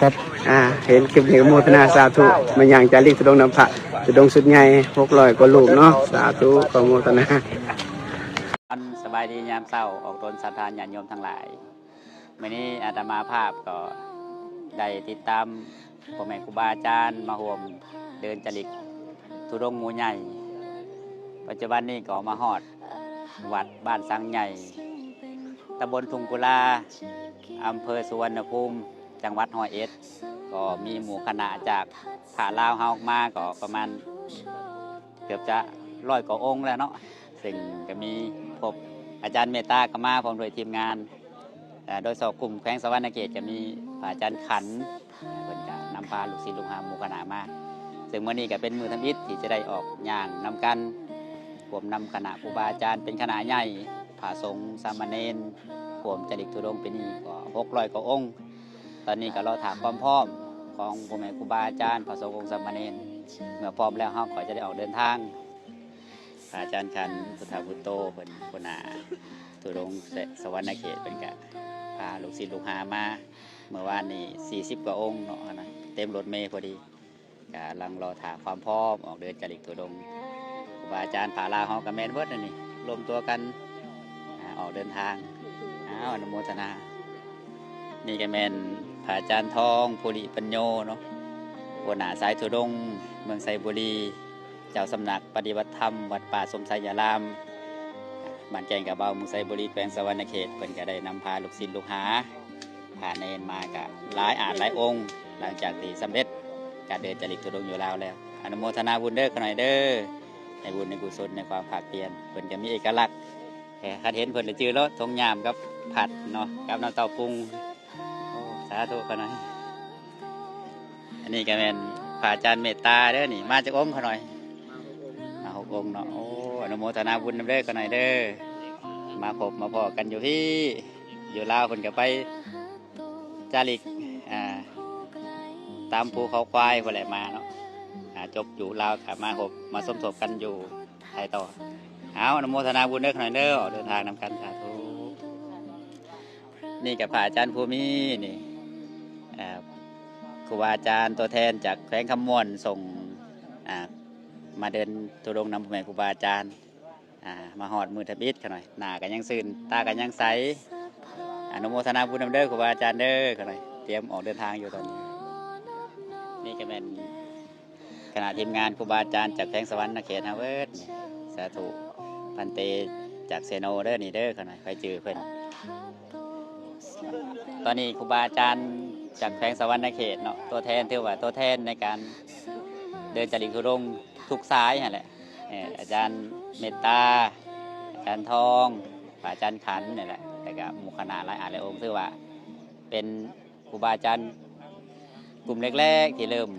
ครับเห็นคลิปนี้โมทนาสาธุมันอย่างจาริกตุดงน้ำพระตุดงสุดใหญ่600กว่าลูกเนาะสาธุขอโมทนาสบายดียามเศร้าออกตนศรัทธาญาติโยมทั้งหลายวันนี้อาตมาภาพก็ได้ติดตามพ่อแม่ครูบาอาจารย์มาห่วมเดินจริกทุดงหมู่ใหญ่ปัจจุบันนี้ก็มาฮอดวัดบ้านสังใหญ่ตำบลทุ่งกุลาอำเภอสุวรรณภูมิจังหวัดร้อยเอ็ดก็มีหมู่คณะจากผาลาวเฮามาก็ประมาณเกือบจะ100 กว่าองค์แล้วเนาะซึ่งก็มีพบอาจารย์เมตตาก็มาพร้อมโดยทีมงานโดยสอบกลุ่มแขวงสวรรณเขตจะมีอาจารย์ขันเพิ่นก็นำพาลูกศิษย์ลูกหาหมู่คณะมาซึ่งมื้อนี้ก็เป็นมื้อทำอิฐที่จะได้ออกย่างนำกันรวมนำคณะครูบาอาจารย์เป็นคณะใหญ่พระสงฆ์สามเณรรวมจริกธุดงค์เป็นนี่ก็600 กว่าองค์ตอนนี้ก็เราถามความพร้อมของพ่อแม่ครูบาอาจารย์พระสงฆ์องค์สามเณรเมื่อพร้อมแล้วเฮาก็จะได้ออกเดินทางอาจารย์ขันพุทธบุตโตเป็นคนธุดงค์สวรรณเขตเป็นกะพาลูกศิษย์ลูกหามาเมื่อวานนี้40 กว่าองค์เนาะนะเต็มรถเมล์พอดีกำลังรอถามความพร้อมออกเดินจริกธุดงค์ครูบาอาจารย์ผาลาเฮากับแมนเวิร์ดนี่รวมตัวกันออกเดินทางอนุโมทนานี่ก็แมนพระอาจารย์ทองภูริปัญโยเนาะหัวหน้าสายธุดงค์เมืองไซบุรีเจ้าสำนักปฏิบัติธรรมวัดป่าสมไสยารามบ้านแกงกะเบาเมืองไซบุรีแขวงสวรรณเขตเพิ่นก็ได้นำพาลูกศิษย์ลูกหาพาเนรมากับหลายองค์หลังจากที่สำเร็จการเดินจริกธุดงค์อยู่แล้วอนุโมทนาบุญเด้อขน่อยเด้อในบุญในกุศลในความภาคเพียรเพิ่นก็มีเอกลักษณ์คันเห็นเพิ่นเลยจื้อรถทงยามกับผัดเนาะกับน้ำเต้าปรุงสาธุขน่อยอันนี้ก็เป็นพระอาจารย์เมตตาเด้อนี่มาจากองค์ขน่อยมา6 องค์เนาะอนุโมทนาบุญนำเด้อขน่อยเด้อมาพบมาพอกันอยู่ที่อยู่ลาวเพิ่นก็ไปจาริกตามภูเขาควายเพิ่นแหละมาเนาะจบอยู่ลาวกลับมาพบมาสมทบกันอยู่ไทยต่ออนุโมทนาบุญเด้อขน่อยเด้อออกเดินทางนำกันสาธุนี่กับพระอาจารย์ภูมินี่ครูบาอาจารย์ตัวแทนจากแขวงคำม่วนส่งมาเดินธุดงค์นำพ่อแม่ครูบาอาจารย์มาหอดมือทบิดกันหน่อยหน้ากันยังซื่นตากันยังใสอนุโมทนาบุญนำเด้อครูบาอาจารย์เด้อกันหน่อยเตรียมออกเดินทางอยู่ตอนนี้นี่ก็เป็นคณะทีมงานครูบาอาจารย์จากแขวงสวรรณเขตฮาเวิร์ดสาธุพันเตจากเซโนเด้อนี่เด้อกันหน่อยใครจือเพิ่นตอนนี้ครูบาอาจารย์จากแขวงสวรรณเขตเนาะตัวแทนถือว่าตัวแทนในการเดินจริกธุดงค์ทุกสายนั่นแหละอาจารย์เมตตาอาจารย์ทองอาจารย์ขันนี่แหละแต่ก็หมู่คณะหลายองค์ถือว่าเป็นครูบาอาจารย์กลุ่มแรกๆที่เริ่ม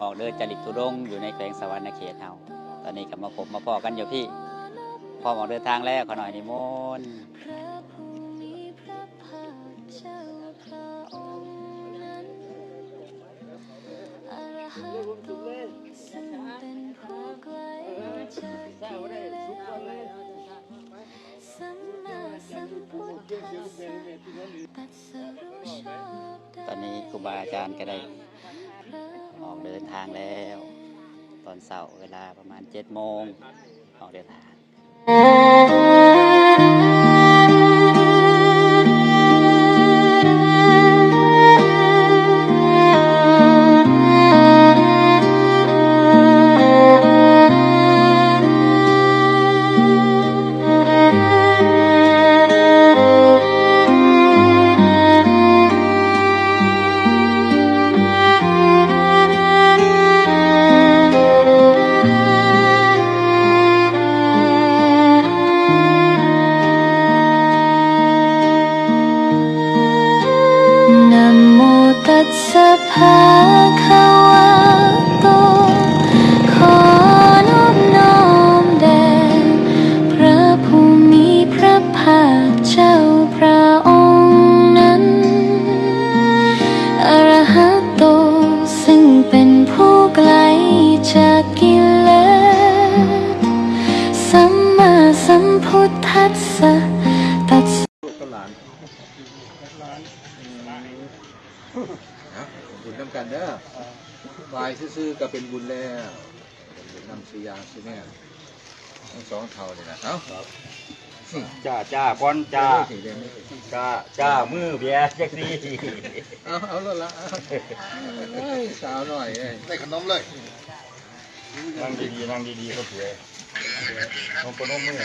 ออกเดินจริกธุดงค์อยู่ในแขวงสวรรณเขตเฮาตอนนี้ก็มาพบมาพอกันอยู่พี่พร้อมออกเดินทางแล้วขอหน่อยนิมนต์ตอนนี้ครูบาอาจารย์ก็ได้ออกเดินทางแล้วตอนเสาร์เวลาประมาณ7 โมงออกเดินทาง ซื้อก็เป็นบุญแล้วนำซื้อยางซื้อแน่ทั้งสองเท่าเลยนะเอ้า จ้าก้อนจ้ามือเบียร์จักซี่ เอาแล้วละสาวหน่อยได้ขนมเลย นั่งดีก็สวยน้องปนมมือ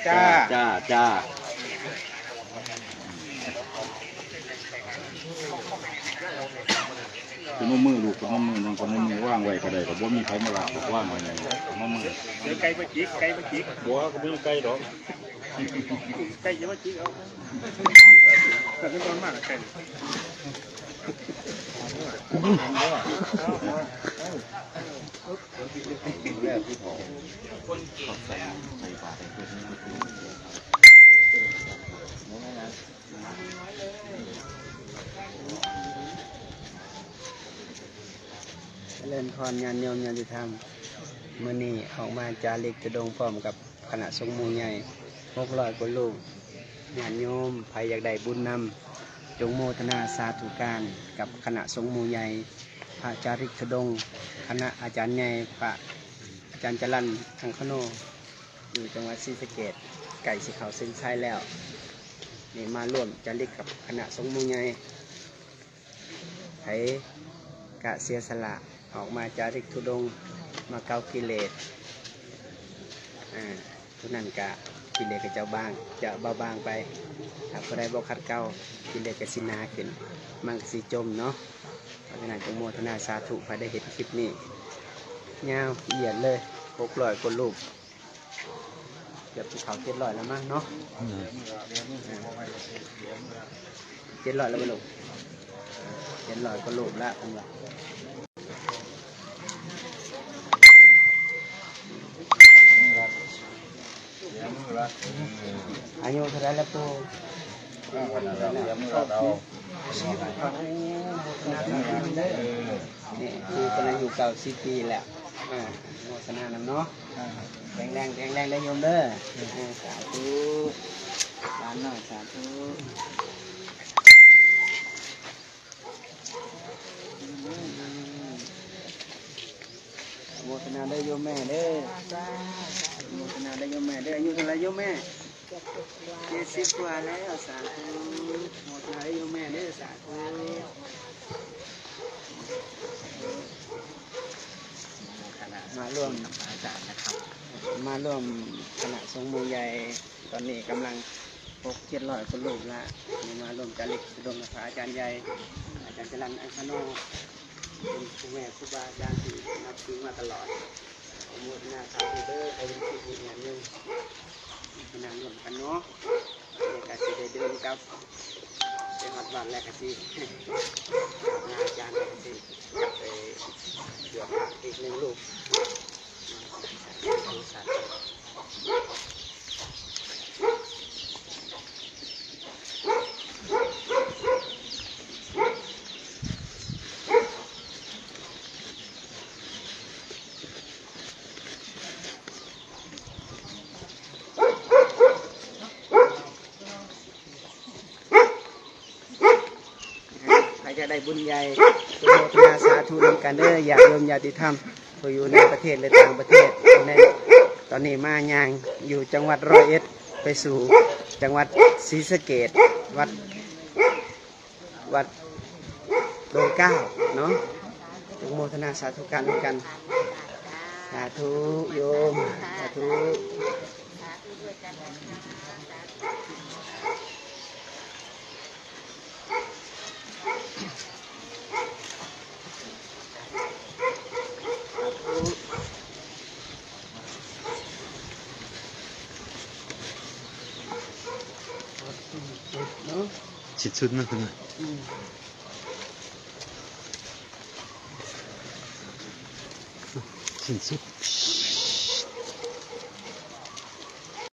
จ้าปนมมือลูกปนมมือน้องปนมมือว่างไว้ก็ได้ก็บ่มีใครมาลักว่างไว้เลยปนมมือไก่มาจิกบัวก็ไม่ไก่ดอกไก่จะมาจิกเอาแต่เป็นตอนมากไก่เล่นพรงานโยมญาติธรรมมื้อนี้ออกมาจาริกตุดงค์พร้อมกับคณะสงฆ์หมู่ใหญ่600กว่าลูกญาติโยมใครอยากได้บุญนำจงโมทนาสาธุการกับคณะสงฆ์หมู่ใหญ่พระจาริกตุดงค์คณะอาจารย์ใหญ่พระอาจารย์จรัญทังคโนอยู่จังหวัดศรีสะเกษไก่สิเขาเส้นชัยแล้วนี่มาร่วมจาริกกับคณะสงฆ์หมู่ใหญ่ไผกะเสียสละออกมาจาริกธุดงค์มาเกากิเลสทุกนั้นกะกิเลสก็จะเบาบางไปถ้าผู้ใดบ่ขัดเกลากิเลสก็สินาขึ้นมันก็สิจมเนาะเพราะฉะนั้นจงโมทนาสาธุพอได้เห็นคลิปนี้ยาวเหยียดเลย600กว่ารูปเกือบเขา700แล้วมั้งเนาะ700แล้วมั้งลูก700กว่ารูปละผมว่าอายุเท่าไรแล้วปู่นี่คือตอนนั้นอยู่90 ปีแล้วโมทนานำเนาะแข็งแรงได้โยมเด้อสาธุร้านหน่อยสาธุโมทนาได้โยมแม่เด้อโมทนาได้โยมแม่เด้ออายุเท่าไรโยมแม่70 กว่าแล้วสาธุโมทนาได้โยมแม่เด้อสาธุมาร่วมอาจารย์นะครับมาร่วมคณะสงฆ์หมู่ใหญ่ตอนนี้กำลัง600-700คนลูกละนี่มาร่วมจาริกตุดงค์พระอาจารย์ใหญ่อาจารย์จรัญอังคโนเป็นครูแม่ครูบาอาจารย์ที่นับถือมาตลอดโมทนาสาธุเด้อใครเป็นผู้บุญอย่างนึงคณะร่วมกันเนาะในการสิได้เดินกับเจ้าวัดบ้านและกสิอาจารย์และกสิจับไปเดือดอีก1 ลูกจะได้บุญใหญ่โมทนาสาธุนำกันเด้อญาติโยมญาติธรรมผู้อยู่ในประเทศและต่างประเทศตอนนี้มาย่างอยู่จังหวัด101ไปสู่จังหวัดศรีสะเกษวัดโดงเก้าเนาะโมทนาสาธุการกันสาธุโยมสาธุชิดสุดนะคุณชิดสุด